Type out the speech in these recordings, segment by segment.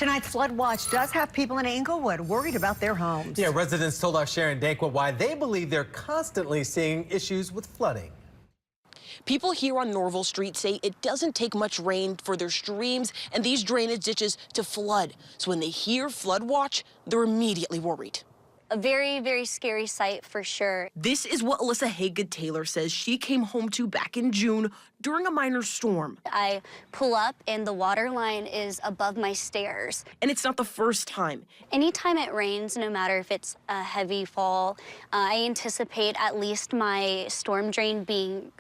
Tonight's flood watch does have people in Inglewood worried about their homes. Yeah, residents told our Sharon Danqua why they believe they're constantly seeing issues with flooding. People here on Norville Street say it doesn't take much rain for their streams and these drainage ditches to flood. So when they hear flood watch, they're immediately worried. A very, very scary sight for sure. This is what Alyssa Haygood-Taylor says she came home to back in June during a minor storm. I pull up and the water line is above my stairs. And it's not the first time. Anytime it rains, no matter if it's a heavy fall, I anticipate at least my storm drain being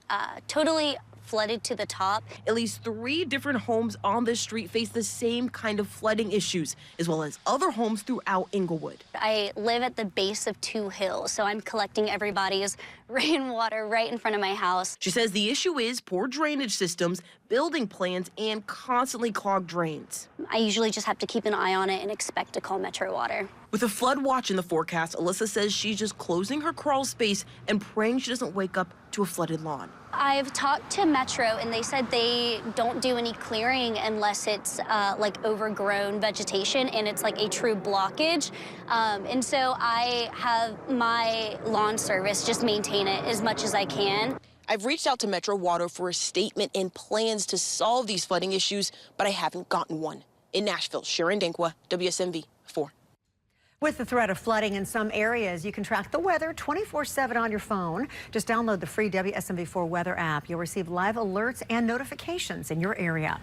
totally flooded to the top. At least 3 different homes on this street face the same kind of flooding issues, as well as other homes throughout Inglewood. I live at the base of 2 hills, so I'm collecting everybody's rainwater right in front of my house. She says the issue is poor drainage systems, building plans, and constantly clogged drains. I usually just have to keep an eye on it and expect to call Metro Water. With a flood watch in the forecast, Alyssa says she's just closing her crawl space and praying she doesn't wake up to a flooded lawn. I've talked to Metro, and they said they don't do any clearing unless it's like overgrown vegetation and it's like a true blockage. And so I have my lawn service just maintain it as much as I can. I've reached out to Metro Water for a statement and plans to solve these flooding issues, but I haven't gotten one. In Nashville, Sharon Danqua, WSMV 4. With the threat of flooding in some areas, you can track the weather 24/7 on your phone. Just download the free WSMV4 weather app. You'll receive live alerts and notifications in your area.